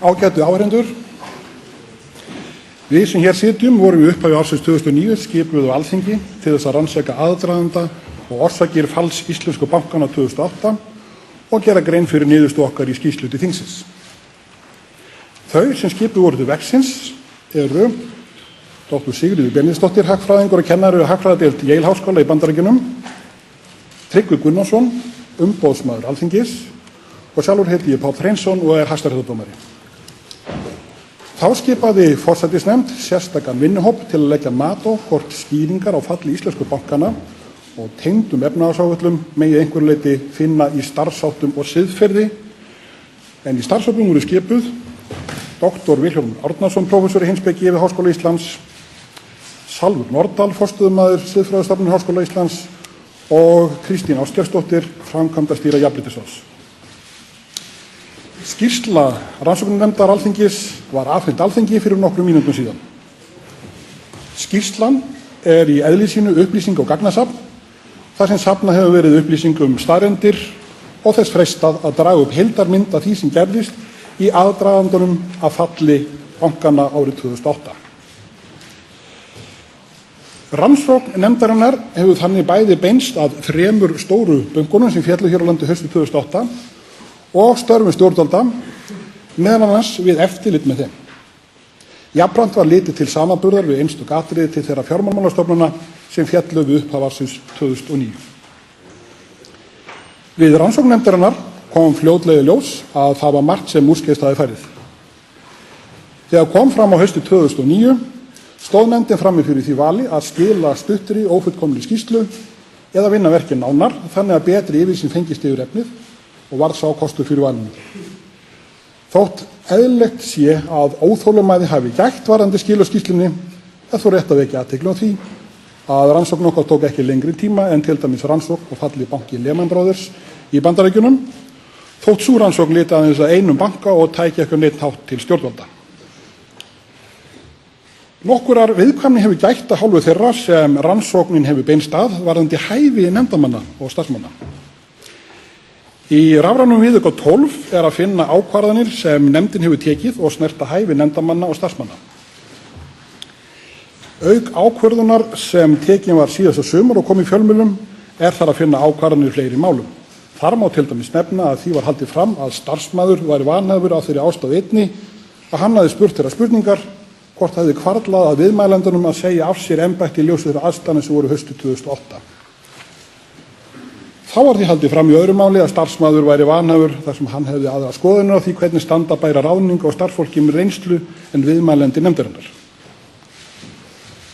Ágætu áheyrendur, við sem hér sitjum vorum í upphafi ársins 2009 skipuð á Alþingi til þess að rannsaka aðdraganda og orsakir falls íslensku bankanna 2008 og gera grein fyrir niðurstöðu okkar í skýrslu til þingsins. Þau sem skipuð voru til verksins eru Dr. Sigríður Benediktsdóttir, hagfræðingur og kennari við hagfræðideild Yale Háskóla í Bandaríkjunum, Tryggvi Gunnarsson, umboðsmaður Alþingis og sjálfur heiti ég Páll Hreinsson og hæstaréttardómari. Þá skipaði forsætisnefnd sérstakan vinnuhóp til að leggja mat á hvort skýringar á falli íslensku bankana og tengdum efnahagsáætlunum megi einhverju leyti finna í starfsháttum og siðferði, en í starfshópnum voru skipuð Dr. Vilhjálmur Árnason, prófessor í heimspeki við Háskóla Íslands, Salvur Nordal, forstöðumaður Siðfræðistofnunar Háskóla Íslands og Kristín Ásgeirsdóttir, framkvæmdastýra Jafnréttisráðs. Skýrsla rannsóknarnefndar Alþingis var afhent Alþingi fyrir nokkrum mínútum síðan. Skýrslan er í eðli sínu upplýsing- og gagnasafn, þar sem safnað hefur verið upplýsingum staðreyndir og þess freistað að draga upp heildarmynd af því sem gerðist í aðdragandanum að falli bankanna árið 2008. Rannsókn nefndarinnar hefur þannig bæði beinst að 3 stóru bönkunum sem féllu hér á landi haustið 2008 og störfum stjórnvalda, meðal annars við eftirlit með þeim. Jafnframt var litið til samanburðar við einstök atriði til þeirra fjármálastofnana sem féllu við upphaf ársins 2009. Við rannsókn nefndarinnar kom fljótlega í ljós að það var margt sem úrskeiðst hafði farið. Þegar kom fram á haustið 2009 stóð nefndin frammi fyrir því vali að skila stuttri ófullkomnri skýrslu eða vinna verkin nánar þannig að betri yfirsýn fengist yfir efnið og varð sá kostur fyrir valinu. Þótt eðlilegt sé að óþolinmæði hafi gætt varðandi skil á skýrslunni er þó rétt að vekja athygli á því að rannsókn okkar tók ekki lengri tíma en til dæmis rannsókn og falli banki Lehman Brothers í Bandaríkjunum, þótt sú rannsókn liti aðeins að einum banka og tæki ekki neitt hátt til stjórnvalda. Nokkurar viðkvæmni hefur gætt að hálfu þeirra sem rannsóknin hefur beinst að varðandi hæfi nefndarmanna og starfsmanna. Í rafrænum viðauka 12 er að finna ákvarðanir sem nefndin hefur tekið og snerta hæfi nefndarmanna og starfsmanna. Auk ákvörðunar sem tekin var síðasta sumar og kom í fjölmiðlum er þar að finna ákvarðanir í fleiri málum. Þar má til dæmis nefna að því var haldið fram að starfsmaður væri vanhæfur af þeirri ástæðu einni að hann hafði spurt þeirra spurningar hvort hefði hvarflað að viðmælendunum að segja af sér embætti í ljósi þeirra aðstæðna sem voru haustið 2008. Þá var því haldið fram í öðru máli að starfsmaður væri vanhæfur þar sem hann hefði aðra skoðunir á því hvernig standa bæra ráðningu og starfsfólki með reynslu en viðmælendi nefndarinnar.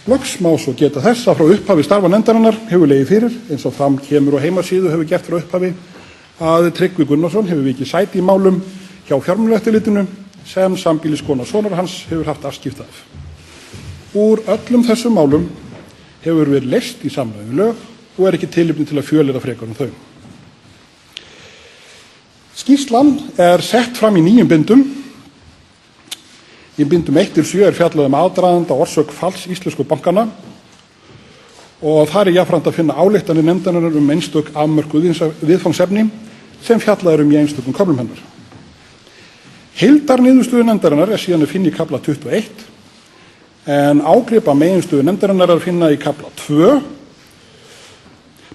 Loks má svo geta þess að frá upphafi starfa nefndarinnar hefur legið fyrir, eins og fram kemur á heimasíðu hefur gert frá upphafi, að Tryggvi Gunnarsson hefur vikið sæti í málum hjá Fjármálaeftirlitinu sem sambýliskona sonar hans hefur haft afskipti af. Úr öllum þessum málum hefur verið leyst í samræmi við lög og er ekki tilefni til að fjölyrða frekar þau. Skýrslan er sett fram í 9 bindum. Í bindum 1-7 er fjallað aðdraganda og orsök falls íslensku bankanna og þar er jafnframt að finna ályktanir nefndarinnar einstök afmörkuð viðfangsefni sem fjallað í einstökum köflum hennar. Heildarniðurstöðu nefndarinnar er síðan að finna í kafla 21 en ágrip af meginstöðu nefndarinnar er að finna í kafla 2.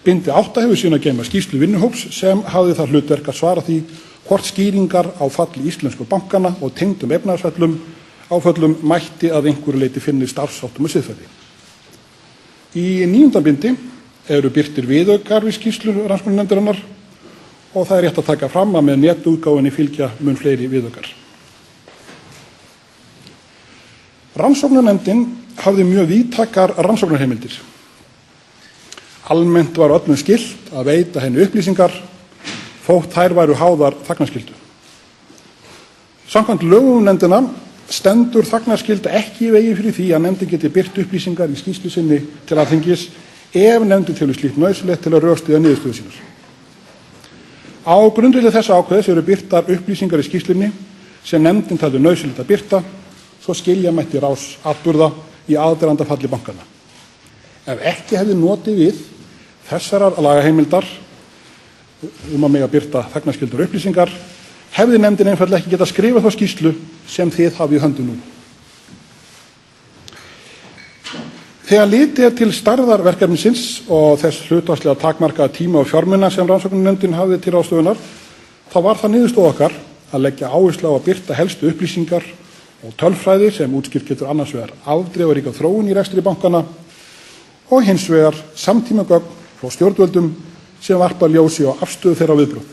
Bindi 8 hefur síðan að geyma skýrslu vinnuhóps sem hafði það hlutverk að svara því hvort skýringar á falli íslensku bankana og tengdum efnahagsföllum mætti að einhverju leyti finna í starfsháttum og siðferði. Í 9. bindi eru birtir viðaukar við skýrslu rannsóknarnefndarinnar og það er rétt að taka fram að með netútgáfunni fylgja mun fleiri viðaukar. Rannsóknarnefndin hafði mjög víðtækar rannsóknarheimildir. Almennt var öllum skylt að veita henni upplýsingar þótt þær væru háðar þagnarskyldu. Samkvæmt lögum um nefndina stendur þagnarskylda ekki í vegi fyrir því að nefndin geti birt upplýsingar í skýrslu sinni til Alþingis ef nefndin telur slíkt nauðsynlegt til að rökstyðja niðurstöður sínar. Á grundvelli þessa ákvæðis eru birtar upplýsingar í skýrslunni sem nefndin taldi nauðsynlegt að birta svo skilja mætti rás atburða í aðdraganda falli bankanna. Ef ekki hefði notið við þessarar lagaheimildar að mega birta þagnarskyldur upplýsingar hefði nefndin einfaldlega ekki getað skrifað þá skýrslu sem þið hafið í höndum nú. Þegar litið til stærðar verkefnisins og þess hlutfallslega takmarkaða tíma og fjármuna sem rannsóknarnefndin hafði til ráðstöfunar, þá var það niðurstaða okkar að leggja áherslu á að birta helstu upplýsingar og tölfræði sem útskýrt getur annars vegar afdrifaríka þróun í rekstri bankana og hins vegar samtímagögn frá stjórnvöldum sem varpa ljósi á afstöðu þeirra viðbrögð.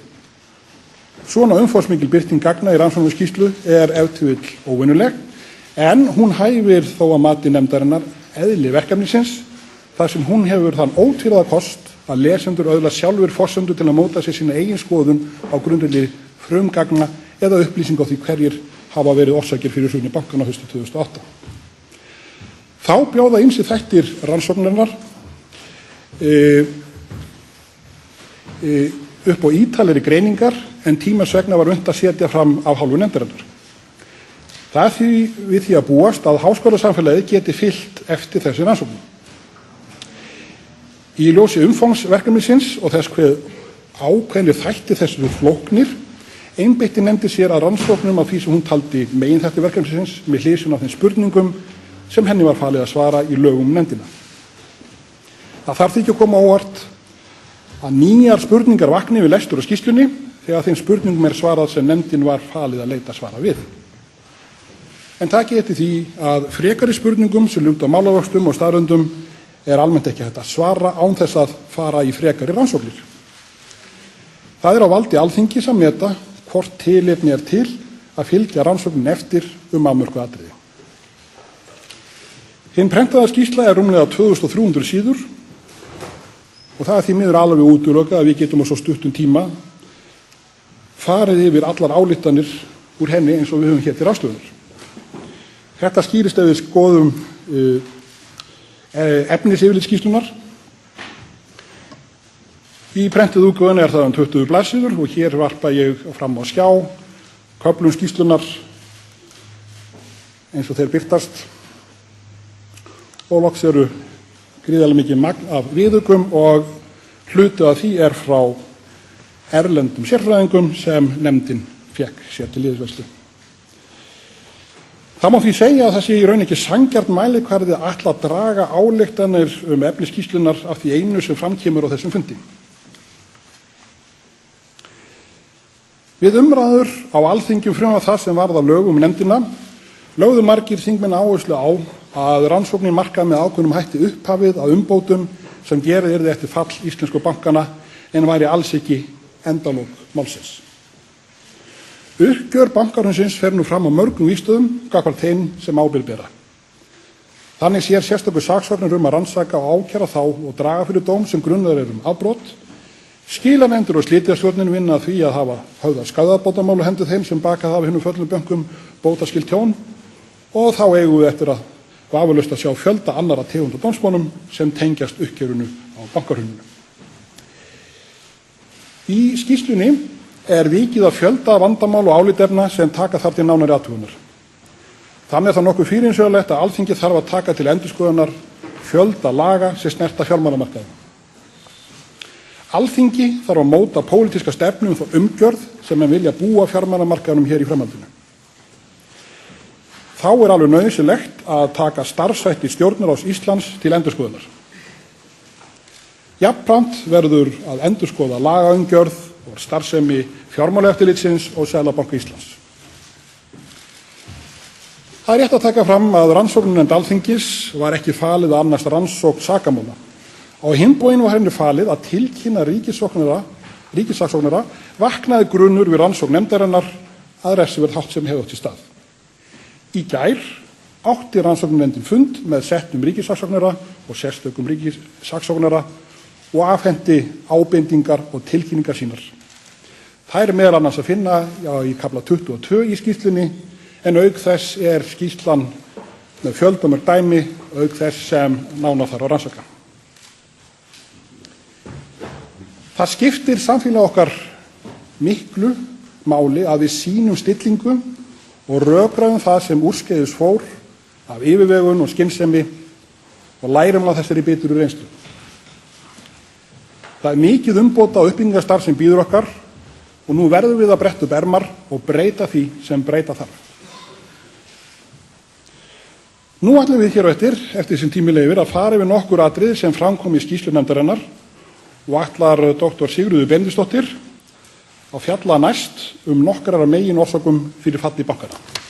Svona umfangsmikil birting gagna í rannsóknarskýrslu er ef til vill óvenjuleg, en hún hæfir þó að mati nefndarinnar eðli verkefnisins þar sem hún hefur þann ótvíræða kost að lesendur öðlast sjálfur forsendur til að móta sér sína eigin skoðun á grundvelli frumgagna eða upplýsinga á því hverjir hafa verið orsakir fyrir hruni bankanna haustið 2008. Þá bjóða ýmsir þættir rannsóknarinnar upp á ítalegri greiningar en tímans vegna var unnt að setja fram af hálfu nefndarinnar. Það er því við því að búast að háskólasamfélagið geti fylgt eftir þessi rannsóknum. Í ljósi umfangsverkefnisins og þess hve ákveðnir þættir þessu flóknir einbeitti nefndin sér að rannsóknum á því sem hún taldi meginþætti verkefnisins með hliðsjón af þeim spurningum sem henni var falið að svara í lögum nefndina. Það þarf því ekki að koma á óvart að nýjar spurningar vakni við lestur á skýrslunni þegar þeim spurningum er svarað sem nefndin var falið að leita svara við. En takið eftir því að frekari spurningum sem lúta að málavöxtum og staðröndum er almennt ekki hægt að svara án þess að fara í frekari rannsóknir. Það er á valdi Alþingis að meta hvort tilefni er til að fylgja rannsóknin eftir afmörkuð atriði. Hin prentaða skýrsla er rúmlega 2300 síður og það er því miður alveg útilokað að við getum á svo stuttum tíma farið yfir allar ályktanir úr henni eins og við höfum hér til ráðstöfunar. Þetta skýrist ef við skoðum efnisyfirlit skýrslunnar. Í prentuðu útgáfunni er það 20 blaðsíður og hér varpa ég fram á skjá köflum skýrslunnar eins og þeir birtast og loks eru gríðarlega mikið magn af viðaukum og hluti af því er frá erlendum sérfræðingum sem nefndin fékk sér til liðsvörslu. Það má því segja að það sé í raun ekki sanngjarn mælikvarði að ætla að draga ályktanir efni skýrslunnar af því einu sem framkemur á þessum fundi. Við umræður á Alþingi frumvarp það sem varð að lögum nefndina lögðu margir þingmenn áherslu á að rannsóknin markaði með ákveðnum hætti upphafið að umbótum sem gerð yrði eftir fall íslensku bankana en væri alls ekki endalok málsins. Uppgjör bankahrunsins fer nú fram á mörgum vígstöðum gagnvart þeim sem ábyrgð bera. Þannig sér sérstakur saksóknari að rannsaka og ákæra þá og draga fyrir dóm sem grunnaðir eru afbrot. Skilanefndir og slitastjórnin vinna að því að hafa höfðað skaðabótamál á hendur þeim sem bakað hafa hinum föllnum bönkum bótaskylt tjón og þá eigum við eftir að vafalaust að sjá fjölda annarra tegunda dómsmálum sem tengjast uppgjörinu á bankahruninu. Í skýrslunni er vikið að fjölda vandamál og álitefna sem taka þar til nánari athugunar. Þannig er það nokkuð fyrirsjáanlegt að Alþingi þarf að taka til endurskoðunar fjölda laga sem snerta fjármálamarkaði. Alþingi þarf að móta pólitíska stefnu þá umgjörð sem menn vilja búa fjármálamarkaðnum hér í framhaldinu. Þá er alveg nauðsynlegt að taka starfshætti Stjórnarráðs Íslands til endurskoðunar. Jafnframt verður að endurskoða lagaumgjörð og starfsemi Fjármálaeftirlitsins og Seðlabanka Íslands. Það er rétt að taka fram að rannsóknarnefnd Alþingis var ekki falið að annast rannsókn sakamála. Á hinn bóginn var henni falið að tilkynna ríkissaksóknara vaknaði grunur við rannsókn nefndarinnar að refsiverð háttsemi hefði átt sér stað. Í gær átti rannsóknarnefndin fund með settum ríkissaksóknara og sérstökum ríkissaksóknara og afhendi ábendingar og tilkynningar sínar. Það er meðal annars að finna í kafla 22 í skýrslunni en auk þess er skýrslan með fjöldamörg dæmi auk þess sem nánar þarf að rannsaka. Það skiptir samfélag okkar miklu máli að við sýnum stillingu og rökræðum það sem úrskeiðis fór af yfirvegun og skynsemi og lærum á þessari bitru reynslu. Það er mikið umbóta og uppbyggingarstarf sem býður okkar og nú verðum við að bretta upp ermar og breyta því sem breyta þarf. Nú ætlum við hér á eftir sem tími leyfir, að fara yfir nokkur atriði sem fram kom í skýrslu nefndarinnar og ætlar dr. Sigríður Benediktsdóttir að fjalla næst nokkrar af meginorsökum fyrir falli bankanna.